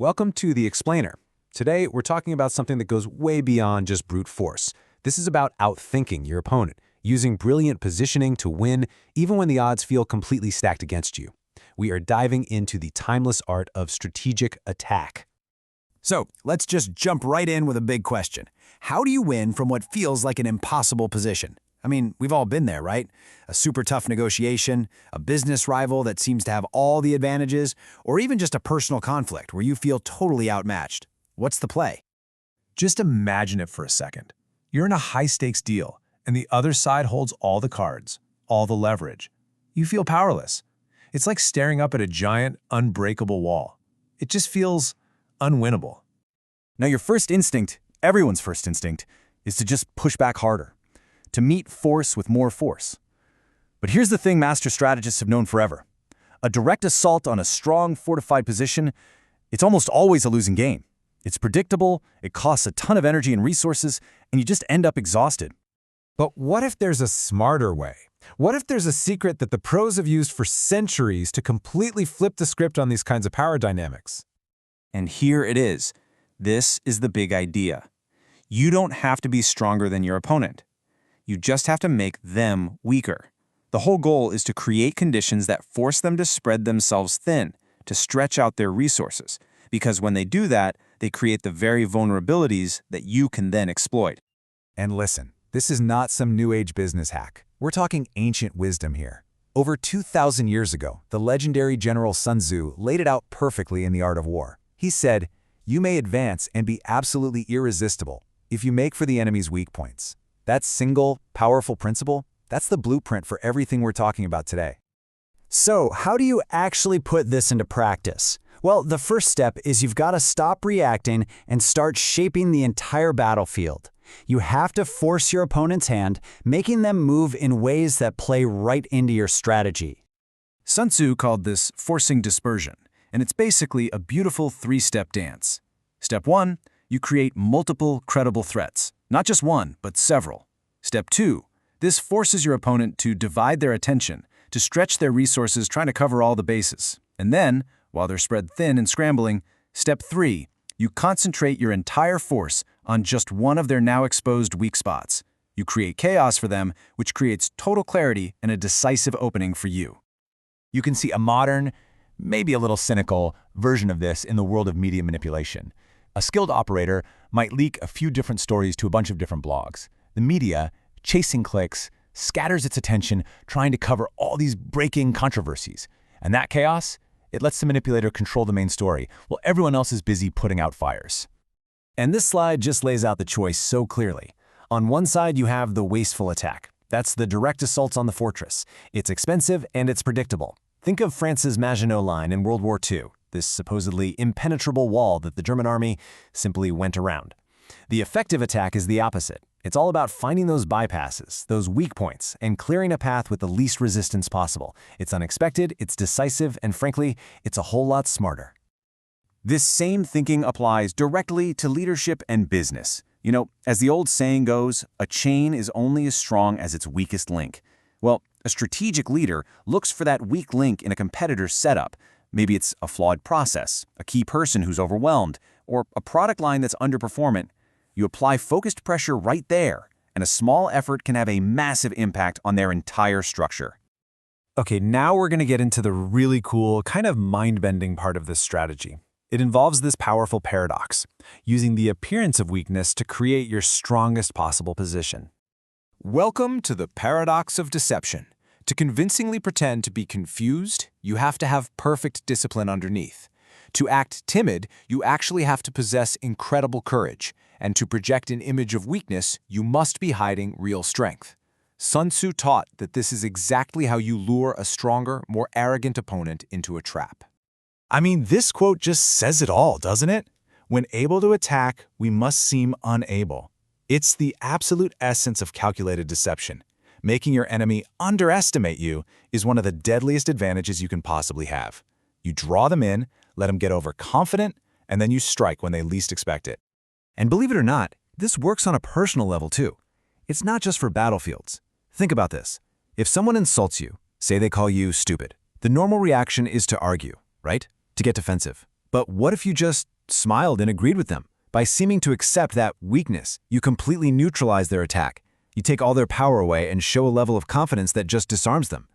Welcome to The Explainer. Today, we're talking about something that goes way beyond just brute force. This is about outthinking your opponent, using brilliant positioning to win even when the odds feel completely stacked against you. We are diving into the timeless art of strategic attack. So, let's just jump right in with a big question. How do you win from what feels like an impossible position? I mean, we've all been there, right? A super tough negotiation, a business rival that seems to have all the advantages, or even just a personal conflict where you feel totally outmatched. What's the play? Just imagine it for a second. You're in a high-stakes deal, and the other side holds all the cards, all the leverage. You feel powerless. It's like staring up at a giant, unbreakable wall. It just feels unwinnable. Now your first instinct, everyone's first instinct, is to just push back harder, to meet force with more force. But here's the thing master strategists have known forever. A direct assault on a strong, fortified position, it's almost always a losing game. It's predictable, it costs a ton of energy and resources, and you just end up exhausted. But what if there's a smarter way? What if there's a secret that the pros have used for centuries to completely flip the script on these kinds of power dynamics? And here it is. This is the big idea. You don't have to be stronger than your opponent. You just have to make them weaker. The whole goal is to create conditions that force them to spread themselves thin, to stretch out their resources, because when they do that, they create the very vulnerabilities that you can then exploit. And listen, this is not some new age business hack. We're talking ancient wisdom here. Over 2,000 years ago, the legendary general Sun Tzu laid it out perfectly in The Art of War. He said, "You may advance and be absolutely irresistible if you make for the enemy's weak points." That single, powerful principle, that's the blueprint for everything we're talking about today. So, how do you actually put this into practice? Well, the first step is you've got to stop reacting and start shaping the entire battlefield. You have to force your opponent's hand, making them move in ways that play right into your strategy. Sun Tzu called this forcing dispersion, and it's basically a beautiful three-step dance. Step 1, you create multiple credible threats. Not just one, but several. Step 2, this forces your opponent to divide their attention, to stretch their resources trying to cover all the bases. And then, while they're spread thin and scrambling, Step 3, you concentrate your entire force on just one of their now exposed weak spots. You create chaos for them, which creates total clarity and a decisive opening for you. You can see a modern, maybe a little cynical, version of this in the world of media manipulation. A skilled operator might leak a few different stories to a bunch of different blogs. The media, chasing clicks, scatters its attention, trying to cover all these breaking controversies. And that chaos, it lets the manipulator control the main story, while everyone else is busy putting out fires. And this slide just lays out the choice so clearly. On one side, you have the wasteful attack. That's the direct assaults on the fortress. It's expensive and it's predictable. Think of France's Maginot Line in World War II, this supposedly impenetrable wall that the German army simply went around. The effective attack is the opposite. It's all about finding those bypasses, those weak points, and clearing a path with the least resistance possible. It's unexpected, it's decisive, and frankly, it's a whole lot smarter. This same thinking applies directly to leadership and business. You know, as the old saying goes, a chain is only as strong as its weakest link. Well, a strategic leader looks for that weak link in a competitor's setup. Maybe it's a flawed process, a key person who's overwhelmed, or a product line that's underperforming. You apply focused pressure right there, and a small effort can have a massive impact on their entire structure. Okay, now we're going to get into the really cool, kind of mind-bending part of this strategy. It involves this powerful paradox, using the appearance of weakness to create your strongest possible position. Welcome to the paradox of deception. To convincingly pretend to be confused, you have to have perfect discipline underneath. To act timid, you actually have to possess incredible courage. And to project an image of weakness, you must be hiding real strength. Sun Tzu taught that this is exactly how you lure a stronger, more arrogant opponent into a trap. I mean, this quote just says it all, doesn't it? When able to attack, we must seem unable. It's the absolute essence of calculated deception. Making your enemy underestimate you is one of the deadliest advantages you can possibly have. You draw them in, let them get overconfident, and then you strike when they least expect it. And believe it or not, this works on a personal level too. It's not just for battlefields. Think about this. If someone insults you, say they call you stupid, the normal reaction is to argue, right? To get defensive. But what if you just smiled and agreed with them? By seeming to accept that weakness, you completely neutralize their attack. You take all their power away and show a level of confidence that just disarms them.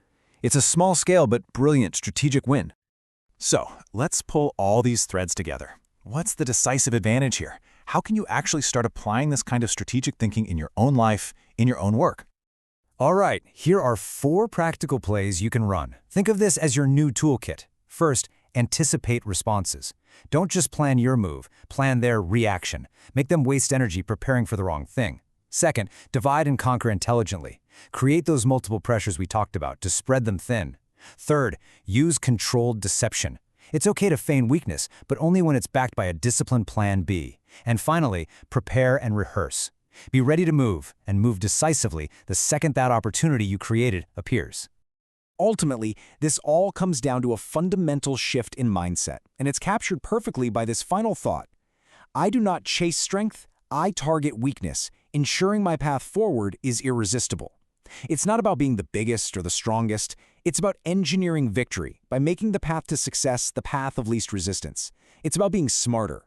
It's a small-scale but brilliant strategic win. So, let's pull all these threads together. What's the decisive advantage here? How can you actually start applying this kind of strategic thinking in your own life, in your own work? All right, here are 4 practical plays you can run. Think of this as your new toolkit. First, anticipate responses. Don't just plan your move, plan their reaction. Make them waste energy preparing for the wrong thing. Second, divide and conquer intelligently. Create those multiple pressures we talked about to spread them thin. Third, use controlled deception. It's okay to feign weakness, but only when it's backed by a disciplined plan B. And finally, prepare and rehearse. Be ready to move, and move decisively the second that opportunity you created appears. Ultimately, this all comes down to a fundamental shift in mindset, and it's captured perfectly by this final thought. I do not chase strength, I target weakness, ensuring my path forward is irresistible. It's not about being the biggest or the strongest, it's about engineering victory by making the path to success the path of least resistance. It's about being smarter,